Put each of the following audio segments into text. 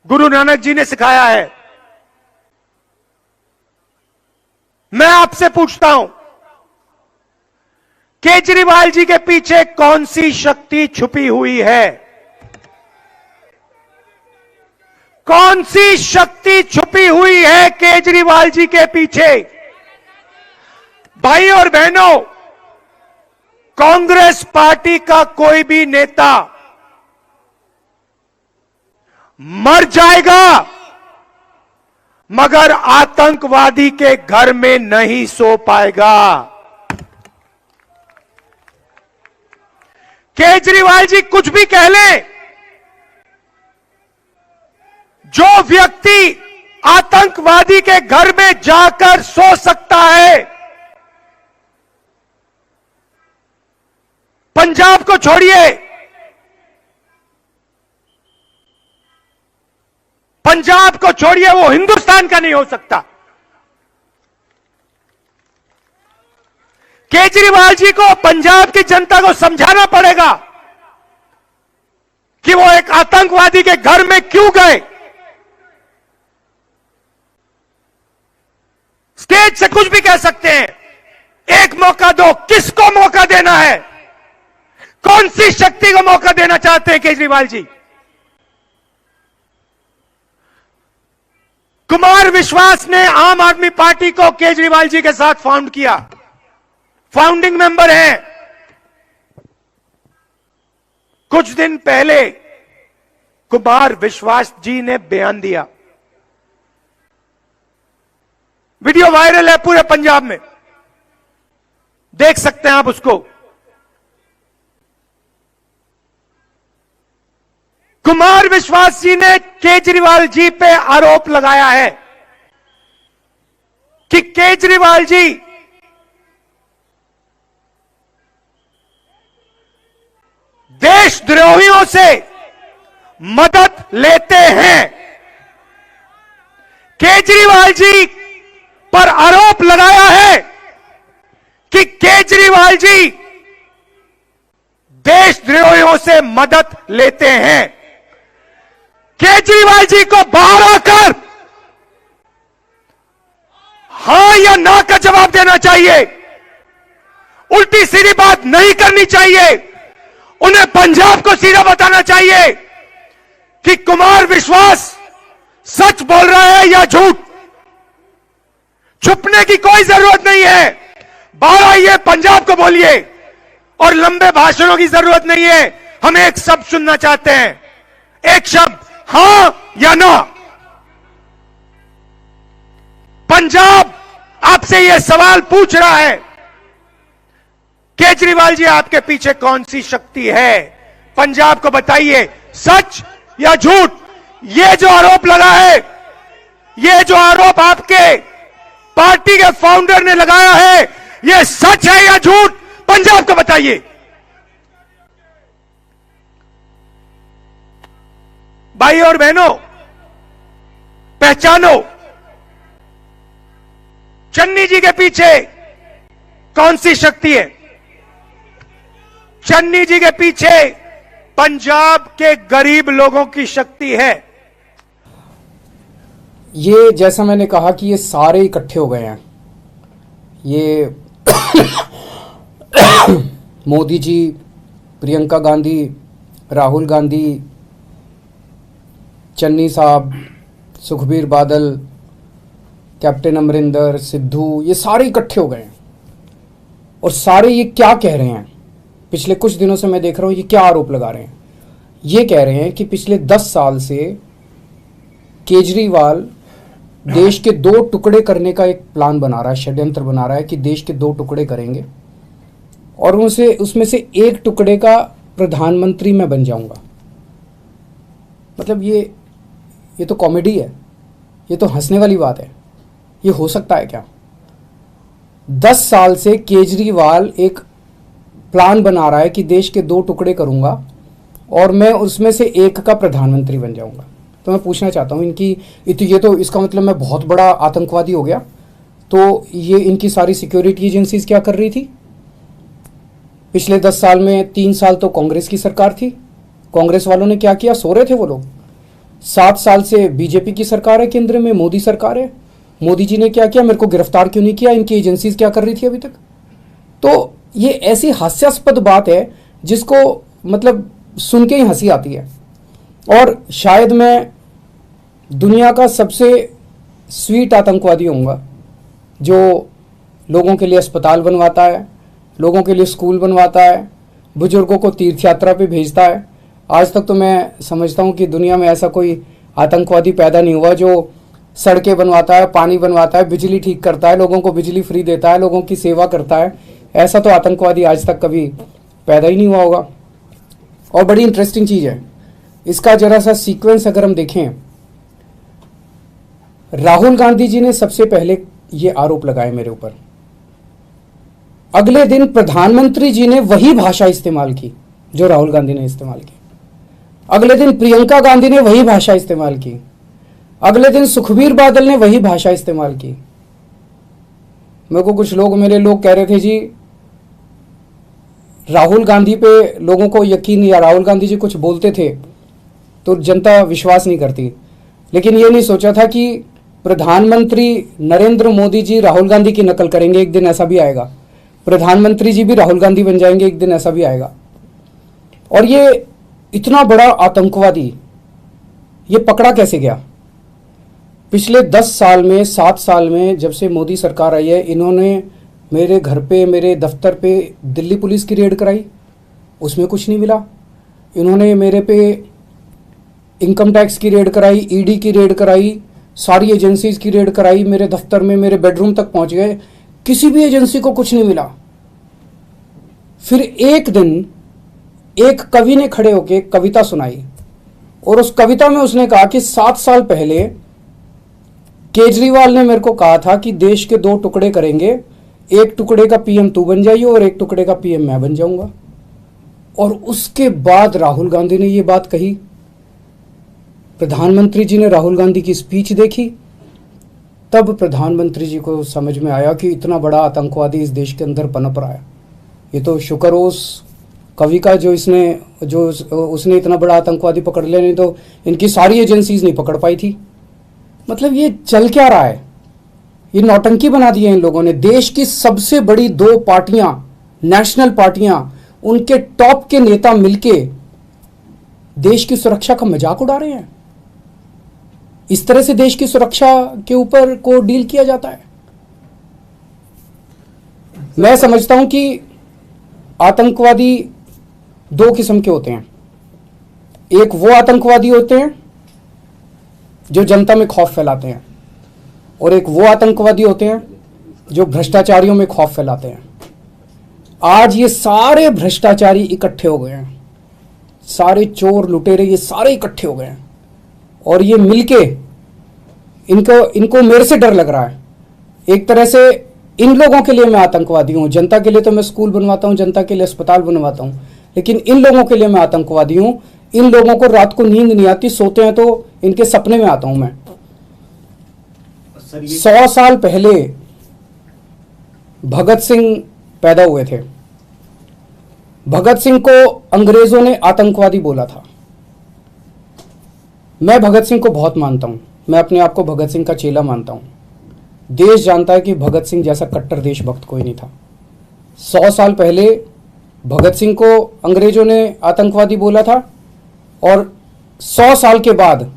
गुरु नानक जी ने सिखाया है। मैं आपसे पूछता हूं, केजरीवाल जी के पीछे कौन सी शक्ति छुपी हुई है? कौन सी शक्ति छुपी हुई है केजरीवाल जी के पीछे? भाई और बहनों, कांग्रेस पार्टी का कोई भी नेता मर जाएगा मगर आतंकवादी के घर में नहीं सो पाएगा। केजरीवाल जी कुछ भी कह लें, जो व्यक्ति आतंकवादी के घर में जाकर सो सकता है, पंजाब को छोड़िए, पंजाब को छोड़िए, वो हिंदुस्तान का नहीं हो सकता। केजरीवाल जी को पंजाब की जनता को समझाना पड़ेगा कि वो एक आतंकवादी के घर में क्यों गए। स्टेज से कुछ भी कह सकते हैं, एक मौका दो। किसको मौका देना है? कौन सी शक्ति को मौका देना चाहते हैं केजरीवाल जी? कुमार विश्वास ने आम आदमी पार्टी को केजरीवाल जी के साथ फाउंड किया, फाउंडिंग मेंबर हैं। कुछ दिन पहले कुमार विश्वास जी ने बयान दिया, वीडियो वायरल है पूरे पंजाब में, देख सकते हैं आप उसको। कुमार विश्वास जी ने केजरीवाल जी पे आरोप लगाया है कि केजरीवाल जी देशद्रोहियों से मदद लेते हैं। केजरीवाल जी पर आरोप लगाया है कि केजरीवाल जी देशद्रोहियों से मदद लेते हैं। केजरीवाल जी को बाहर आकर हां या ना का जवाब देना चाहिए। उल्टी सीधी बात नहीं करनी चाहिए। उन्हें पंजाब को सीधा बताना चाहिए कि कुमार विश्वास सच बोल रहा है या झूठ। छुपने की कोई जरूरत नहीं है। बाहर आइए, पंजाब को बोलिए, और लंबे भाषणों की जरूरत नहीं है। हम एक शब्द सुनना चाहते हैं, एक शब्द, हां या ना। पंजाब आपसे यह सवाल पूछ रहा है, केजरीवाल जी आपके पीछे कौन सी शक्ति है? पंजाब को बताइए, सच या झूठ। यह जो आरोप लगा है, यह जो आरोप आपके पार्टी के फाउंडर ने लगाया है, यह सच है या झूठ? पंजाब को बताइए। भाई और बहनों, पहचानो, चन्नी जी के पीछे कौन सी शक्ति है? चन्नी जी के पीछे पंजाब के गरीब लोगों की शक्ति है। ये जैसा मैंने कहा कि ये सारे इकट्ठे हो गए हैं। ये मोदी जी, प्रियंका गांधी, राहुल गांधी, चन्नी साहब, सुखबीर बादल, कैप्टन अमरिंदर, सिद्धू, ये सारे इकट्ठे हो गए हैं। और सारे ये क्या कह रहे हैं? पिछले कुछ दिनों से मैं देख रहा हूं ये क्या आरोप लगा रहे हैं। ये कह रहे हैं कि पिछले 10 साल से केजरीवाल देश के 2 टुकड़े करने का एक प्लान बना रहा है, षड्यंत्र बना रहा है कि देश के 2 टुकड़े करेंगे और उसमें से एक टुकड़े का प्रधानमंत्री मैं बन जाऊंगा। मतलब ये तो कॉमेडी है, ये तो हंसने वाली बात है। ये हो सकता है क्या? 10 साल से केजरीवाल एक प्लान बना रहा है कि देश के 2 टुकड़े करूंगा और मैं उसमें से एक का प्रधानमंत्री बन जाऊंगा। तो मैं पूछना चाहता हूं, ये तो इसका मतलब मैं बहुत बड़ा आतंकवादी हो गया। तो ये इनकी सारी सिक्योरिटी एजेंसीज क्या कर रही थी? पिछले 10 साल में 3 साल तो कांग्रेस की सरकार थी। कांग्रेस वालों ने क्या किया? सो रहे थे वो लोग। 7 साल से बीजेपी की सरकार है, केंद्र में मोदी सरकार है। मोदी जी ने क्या किया, मेरे को गिरफ्तार क्यों नहीं किया, इनकी एजेंसीज क्या कर रही थी अभी तक। तो ये ऐसी हास्यास्पद बात है जिसको मतलब सुन के ही हंसी आती है। और शायद मैं दुनिया का सबसे स्वीट आतंकवादी होऊंगा जो लोगों के लिए अस्पताल बनवाता है, लोगों के लिए स्कूल बनवाता है, बुजुर्गों को तीर्थ यात्रा पे भेजता है। आज तक तो मैं समझता हूँ कि दुनिया में ऐसा कोई आतंकवादी पैदा नहीं हुआ जो सड़कें बनवाता है, पानी बनवाता है, बिजली ठीक करता है, लोगों को बिजली फ्री देता है, लोगों की सेवा करता है। ऐसा तो आतंकवादी आज तक कभी पैदा ही नहीं हुआ होगा। और बड़ी इंटरेस्टिंग चीज़ है, इसका जरा सा सीक्वेंस अगर हम देखें, राहुल गांधी जी ने सबसे पहले ये आरोप लगाए मेरे ऊपर। अगले दिन प्रधानमंत्री जी ने वही भाषा इस्तेमाल की जो राहुल गांधी ने इस्तेमाल की। अगले दिन प्रियंका गांधी ने वही भाषा इस्तेमाल की। अगले दिन सुखबीर बादल ने वही भाषा इस्तेमाल की। मेरे को कुछ लोग, मेरे लोग कह रहे थे जी राहुल गांधी पे लोगों को यकीन नहीं, या राहुल गांधी जी कुछ बोलते थे तो जनता विश्वास नहीं करती। लेकिन ये नहीं सोचा था कि प्रधानमंत्री नरेंद्र मोदी जी राहुल गांधी की नकल करेंगे, एक दिन ऐसा भी आएगा। प्रधानमंत्री जी भी राहुल गांधी बन जाएंगे, एक दिन ऐसा भी आएगा। और ये इतना बड़ा आतंकवादी ये पकड़ा कैसे गया? पिछले 10 साल में, 7 साल में, जब से मोदी सरकार आई है, इन्होंने मेरे घर पे, मेरे दफ्तर पे दिल्ली पुलिस की रेड कराई, उसमें कुछ नहीं मिला। इन्होंने मेरे पे इनकम टैक्स की रेड कराई, ईडी की रेड कराई, सारी एजेंसीज की रेड कराई, मेरे दफ्तर में, मेरे बेडरूम तक पहुंच गए, किसी भी एजेंसी को कुछ नहीं मिला। फिर एक दिन एक कवि ने खड़े होकर कविता सुनाई और उस कविता में उसने कहा कि 7 साल पहले केजरीवाल ने मेरे को कहा था कि देश के 2 टुकड़े करेंगे, एक टुकड़े का पीएम तू बन जाइए और एक टुकड़े का पीएम मैं बन जाऊंगा। और उसके बाद राहुल गांधी ने ये बात कही। प्रधानमंत्री जी ने राहुल गांधी की स्पीच देखी, तब प्रधानमंत्री जी को समझ में आया कि इतना बड़ा आतंकवादी इस देश के अंदर पनप रहा है। ये तो शुक्र हो उस कवि का जो उसने इतना बड़ा आतंकवादी पकड़ लिया, नहीं तो इनकी सारी एजेंसीज नहीं पकड़ पाई थी। मतलब ये चल क्या रहा है? ये नौटंकी बना दी है इन लोगों ने। देश की सबसे बड़ी 2 पार्टियां, नेशनल पार्टियां, उनके टॉप के नेता मिलके देश की सुरक्षा का मजाक उड़ा रहे हैं। इस तरह से देश की सुरक्षा के ऊपर को डील किया जाता है। मैं समझता हूं कि आतंकवादी 2 किस्म के होते हैं। एक वो आतंकवादी होते हैं जो जनता में खौफ फैलाते हैं, और एक वो आतंकवादी होते हैं जो भ्रष्टाचारियों में खौफ फैलाते हैं। आज ये सारे भ्रष्टाचारी इकट्ठे हो गए हैं, सारे चोर लुटेरे ये सारे इकट्ठे हो गए हैं, और ये मिलके इनको मेरे से डर लग रहा है। एक तरह से इन लोगों के लिए मैं आतंकवादी हूं। जनता के लिए तो मैं स्कूल बनवाता हूं, जनता के लिए अस्पताल बनवाता हूं, लेकिन इन लोगों के लिए मैं आतंकवादी हूं। इन लोगों को रात को नींद नहीं आती, सोते हैं तो इनके सपने में आता हूं मैं। 100 साल पहले भगत सिंह पैदा हुए थे। भगत सिंह को अंग्रेजों ने आतंकवादी बोला था। मैं भगत सिंह को बहुत मानता हूं, मैं अपने आप को भगत सिंह का चेला मानता हूं। देश जानता है कि भगत सिंह जैसा कट्टर देशभक्त कोई नहीं था। 100 साल पहले भगत सिंह को अंग्रेजों ने आतंकवादी बोला था, और 100 साल के बाद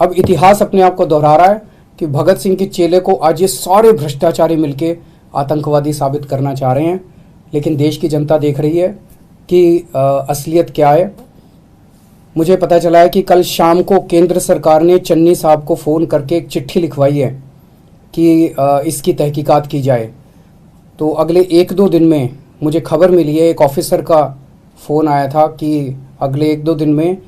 अब इतिहास अपने आप को दोहरा रहा है कि भगत सिंह के चेले को आज ये सारे भ्रष्टाचारी मिलके आतंकवादी साबित करना चाह रहे हैं। लेकिन देश की जनता देख रही है कि असलियत क्या है। मुझे पता चला है कि कल शाम को केंद्र सरकार ने चन्नी साहब को फ़ोन करके एक चिट्ठी लिखवाई है कि इसकी तहकीकात की जाए। तो अगले 1-2 दिन में मुझे खबर मिली है, एक ऑफिसर का फ़ोन आया था कि अगले 1-2 दिन में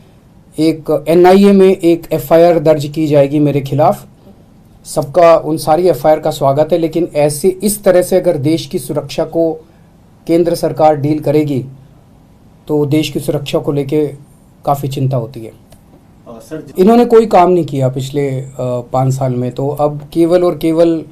एक NIA में एक FIR दर्ज की जाएगी मेरे खिलाफ। सबका, उन सारी FIR का स्वागत है, लेकिन ऐसे इस तरह से अगर देश की सुरक्षा को केंद्र सरकार डील करेगी तो देश की सुरक्षा को लेके काफ़ी चिंता होती है। इन्होंने कोई काम नहीं किया पिछले 5 साल में, तो अब केवल और केवल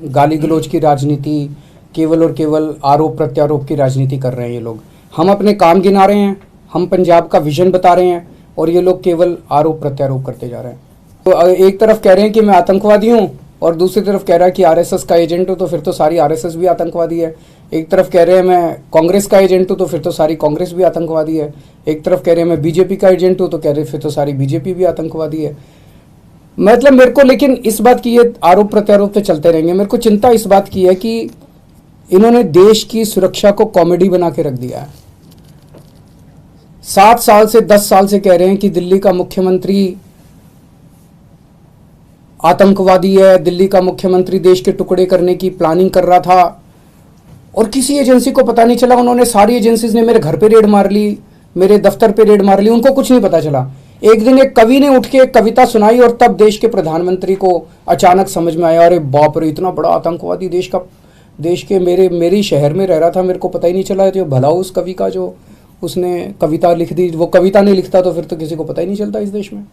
गाली गलौज की राजनीति, केवल और केवल आरोप प्रत्यारोप की राजनीति कर रहे हैं ये लोग। हम अपने काम गिना रहे हैं, हम पंजाब का विजन बता रहे हैं, और ये लोग केवल आरोप प्रत्यारोप करते जा रहे हैं। तो एक तरफ कह रहे हैं कि मैं आतंकवादी हूँ और दूसरी तरफ कह रहा है कि आरएसएस का एजेंट हूँ, तो फिर तो सारी आरएसएस भी आतंकवादी है। एक तरफ कह रहे हैं मैं कांग्रेस का एजेंट हूँ, तो फिर तो सारी कांग्रेस भी आतंकवादी है। एक तरफ कह रहे हैं मैं बीजेपी का एजेंट हूँ, तो कह रहे फिर तो सारी बीजेपी भी आतंकवादी है। मतलब मेरे को लेकिन इस बात की, ये आरोप प्रत्यारोप तो चलते रहेंगे, मेरे को चिंता इस बात की है कि इन्होंने देश की सुरक्षा को कॉमेडी बना के रख दिया है। 7 साल से 10 साल से कह रहे हैं कि दिल्ली का मुख्यमंत्री आतंकवादी है, दिल्ली का मुख्यमंत्री देश के टुकड़े करने की प्लानिंग कर रहा था, और किसी एजेंसी को पता नहीं चला। उन्होंने, सारी एजेंसीज ने मेरे घर पे रेड मार ली, मेरे दफ्तर पे रेड मार ली, उनको कुछ नहीं पता चला। एक दिन एक कवि ने उठ के एक कविता सुनाई और तब देश के प्रधानमंत्री को अचानक समझ में आया, अरे बाप रे, इतना बड़ा आतंकवादी देश के मेरी शहर में रह रहा था, मेरे को पता ही नहीं चला। जो भला उस कवि का जो उसने कविता लिख दी, वो कविता नहीं लिखता तो फिर तो किसी को पता ही नहीं चलता इस देश में।